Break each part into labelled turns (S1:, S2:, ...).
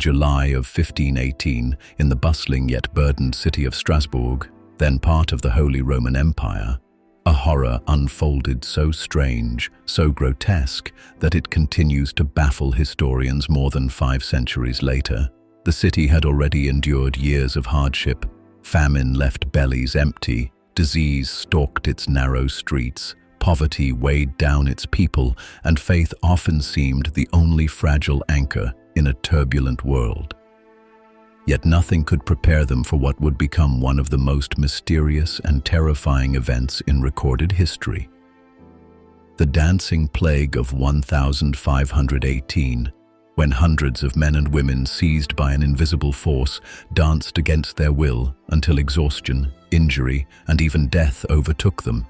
S1: July of 1518, in the bustling yet burdened city of Strasbourg, then part of the Holy Roman Empire, a horror unfolded so strange, so grotesque, that it continues to baffle historians more than 5 centuries later. The city had already endured years of hardship. Famine left bellies empty, disease stalked its narrow streets, poverty weighed down its people, and faith often seemed the only fragile anchor in a turbulent world. Yet nothing could prepare them for what would become one of the most mysterious and terrifying events in recorded history. The dancing plague of 1518, when hundreds of men and women seized by an invisible force danced against their will until exhaustion, injury, and even death overtook them.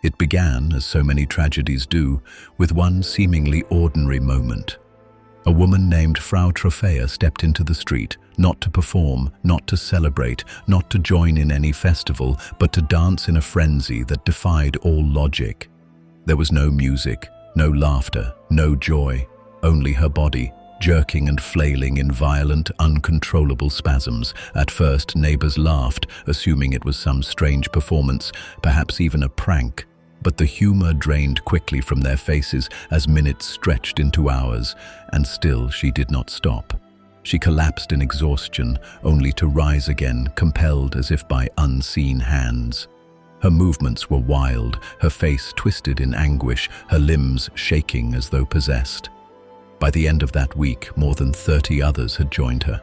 S1: It began, as so many tragedies do, with one seemingly ordinary moment. A woman named Frau Trophea stepped into the street, not to perform, not to celebrate, not to join in any festival, but to dance in a frenzy that defied all logic. There was no music, no laughter, no joy, only her body, jerking and flailing in violent, uncontrollable spasms. At first, neighbors laughed, assuming it was some strange performance, perhaps even a prank. But the humor drained quickly from their faces as minutes stretched into hours, and still she did not stop. She collapsed in exhaustion, only to rise again, compelled as if by unseen hands. Her movements were wild, her face twisted in anguish, her limbs shaking as though possessed. By the end of that week, more than 30 others had joined her.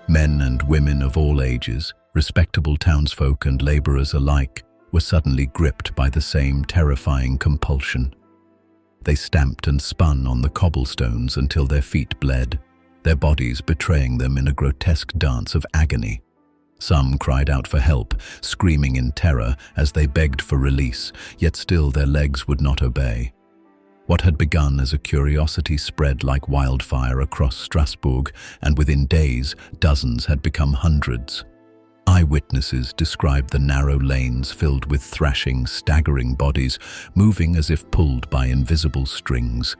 S1: Men and women of all ages, respectable townsfolk and laborers alike, were suddenly gripped by the same terrifying compulsion. They stamped and spun on the cobblestones until their feet bled, their bodies betraying them in a grotesque dance of agony. Some cried out for help, screaming in terror as they begged for release, yet still their legs would not obey. What had begun as a curiosity spread like wildfire across Strasbourg, and within days, dozens had become hundreds. Eyewitnesses described the narrow lanes filled with thrashing, staggering bodies, moving as if pulled by invisible strings.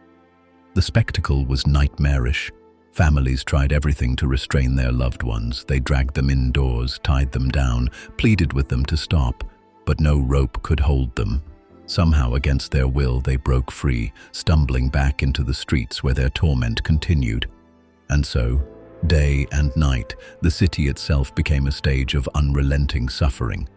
S1: The spectacle was nightmarish. Families tried everything to restrain their loved ones. They dragged them indoors, tied them down, pleaded with them to stop, but no rope could hold them. Somehow, against their will, they broke free, stumbling back into the streets where their torment continued. And so, day and night, the city itself became a stage of unrelenting suffering.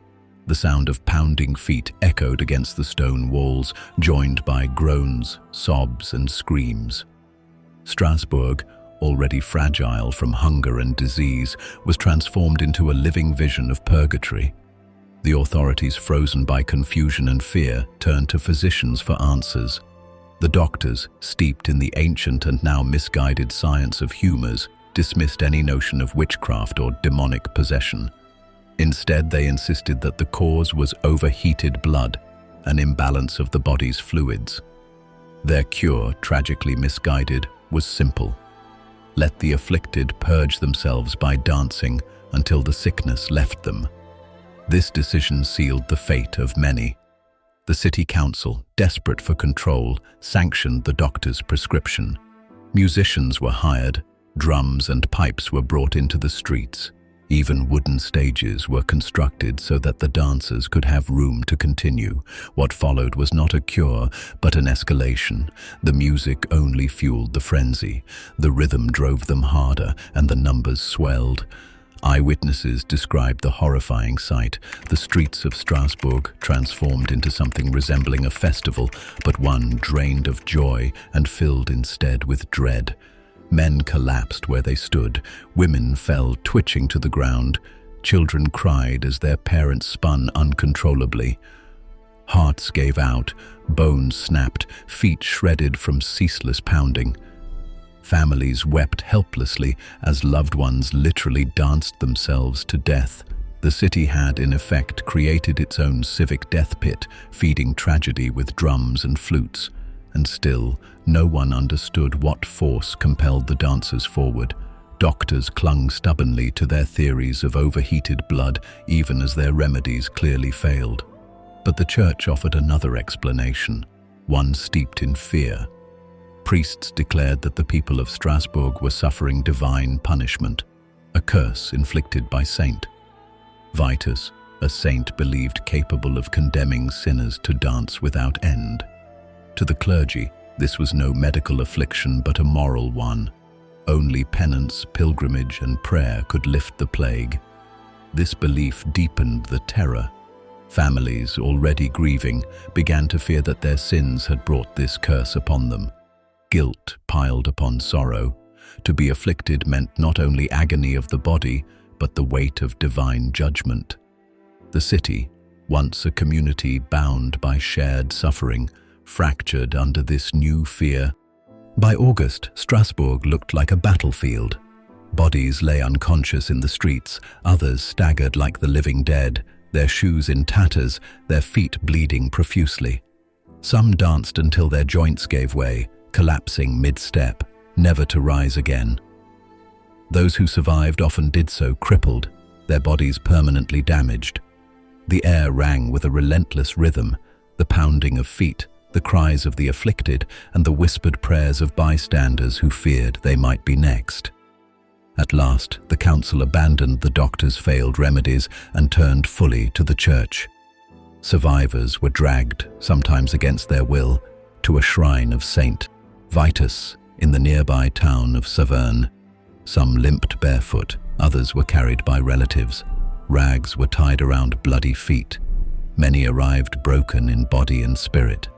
S1: The sound of pounding feet echoed against the stone walls, joined by groans, sobs, and screams. Strasbourg, already fragile from hunger and disease, was transformed into a living vision of purgatory. The authorities, frozen by confusion and fear, turned to physicians for answers. The doctors, steeped in the ancient and now misguided science of humors, dismissed any notion of witchcraft or demonic possession. Instead, they insisted that the cause was overheated blood, an imbalance of the body's fluids. Their cure, tragically misguided, was simple. Let the afflicted purge themselves by dancing until the sickness left them. This decision sealed the fate of many. The city council, desperate for control, sanctioned the doctor's prescription. Musicians were hired, drums and pipes were brought into the streets. Even wooden stages were constructed so that the dancers could have room to continue. What followed was not a cure, but an escalation. The music only fueled the frenzy. The rhythm drove them harder, and the numbers swelled. Eyewitnesses described the horrifying sight, the streets of Strasbourg transformed into something resembling a festival, but one drained of joy and filled instead with dread. Men collapsed where they stood, women fell twitching to the ground, children cried as their parents spun uncontrollably. Hearts gave out, bones snapped, feet shredded from ceaseless pounding. Families wept helplessly as loved ones literally danced themselves to death. The city had, in effect, created its own civic death pit, feeding tragedy with drums and flutes. And still, no one understood what force compelled the dancers forward. Doctors clung stubbornly to their theories of overheated blood, even as their remedies clearly failed. But the church offered another explanation, one steeped in fear. Priests declared that the people of Strasbourg were suffering divine punishment, a curse inflicted by Saint Vitus, a saint believed capable of condemning sinners to dance without end. To the clergy, this was no medical affliction but a moral one. Only penance, pilgrimage, and prayer could lift the plague. This belief deepened the terror. Families, already grieving, began to fear that their sins had brought this curse upon them. Guilt piled upon sorrow. To be afflicted meant not only agony of the body, but the weight of divine judgment. The city, once a community bound by shared suffering, fractured under this new fear. By August, Strasbourg looked like a battlefield. Bodies lay unconscious in the streets, others staggered like the living dead, their shoes in tatters, their feet bleeding profusely. Some danced until their joints gave way, collapsing mid-step, never to rise again. Those who survived often did so crippled, their bodies permanently damaged. The air rang with a relentless rhythm, the pounding of feet, the cries of the afflicted, and the whispered prayers of bystanders who feared they might be next. At last, the council abandoned the doctor's failed remedies and turned fully to the church. Survivors were dragged, sometimes against their will, to a shrine of Saint Vitus in the nearby town of Saverne. Some limped barefoot, others were carried by relatives. Rags were tied around bloody feet. Many arrived broken in body and spirit.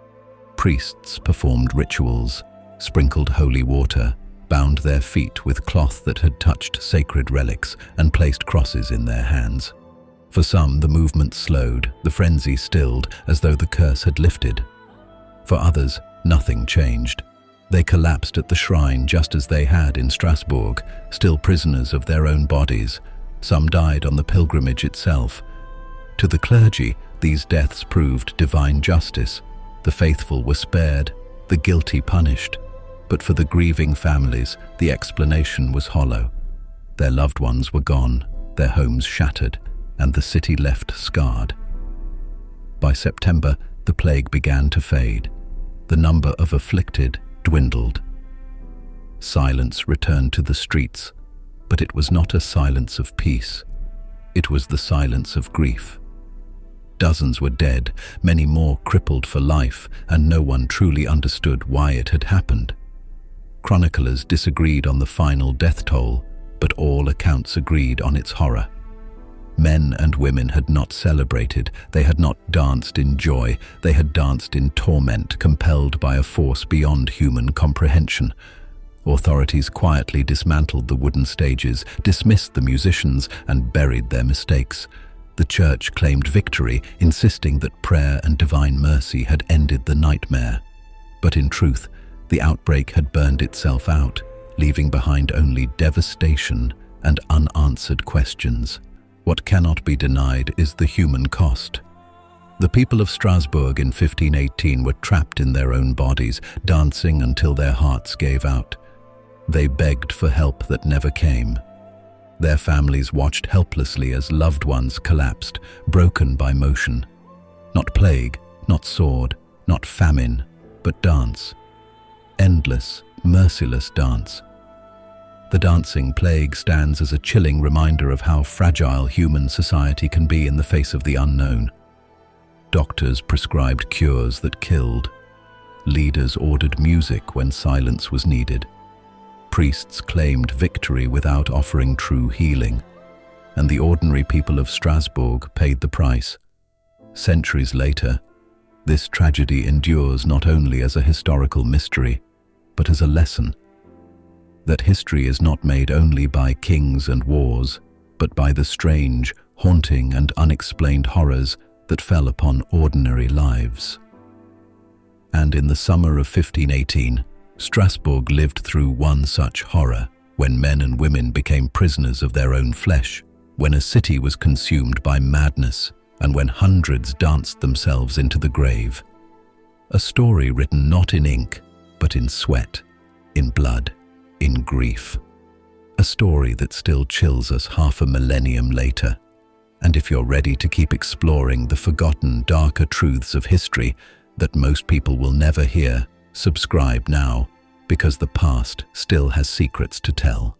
S1: Priests performed rituals, sprinkled holy water, bound their feet with cloth that had touched sacred relics, and placed crosses in their hands. For some, the movement slowed, the frenzy stilled, as though the curse had lifted. For others, nothing changed. They collapsed at the shrine just as they had in Strasbourg, still prisoners of their own bodies. Some died on the pilgrimage itself. To the clergy, these deaths proved divine justice. The faithful were spared, the guilty punished. But for the grieving families, the explanation was hollow. Their loved ones were gone, their homes shattered, and the city left scarred. By September, the plague began to fade. The number of afflicted dwindled. Silence returned to the streets, but it was not a silence of peace. It was the silence of grief. Dozens were dead, many more crippled for life, and no one truly understood why it had happened. Chroniclers disagreed on the final death toll, but all accounts agreed on its horror. Men and women had not celebrated, they had not danced in joy, they had danced in torment, compelled by a force beyond human comprehension. Authorities quietly dismantled the wooden stages, dismissed the musicians, and buried their mistakes. The church claimed victory, insisting that prayer and divine mercy had ended the nightmare. But in truth, the outbreak had burned itself out, leaving behind only devastation and unanswered questions. What cannot be denied is the human cost. The people of Strasbourg in 1518 were trapped in their own bodies, dancing until their hearts gave out. They begged for help that never came. Their families watched helplessly as loved ones collapsed, broken by motion. Not plague, not sword, not famine, but dance. Endless, merciless dance. The dancing plague stands as a chilling reminder of how fragile human society can be in the face of the unknown. Doctors prescribed cures that killed. Leaders ordered music when silence was needed. Priests claimed victory without offering true healing. And the ordinary people of Strasbourg paid the price. Centuries later, this tragedy endures not only as a historical mystery, but as a lesson. That history is not made only by kings and wars, but by the strange, haunting and unexplained horrors that fell upon ordinary lives. And in the summer of 1518, Strasbourg lived through one such horror, when men and women became prisoners of their own flesh, when a city was consumed by madness, and when hundreds danced themselves into the grave. A story written not in ink, but in sweat, in blood, in grief. A story that still chills us half a millennium later. And if you're ready to keep exploring the forgotten, darker truths of history that most people will never hear, subscribe now. because the past still has secrets to tell.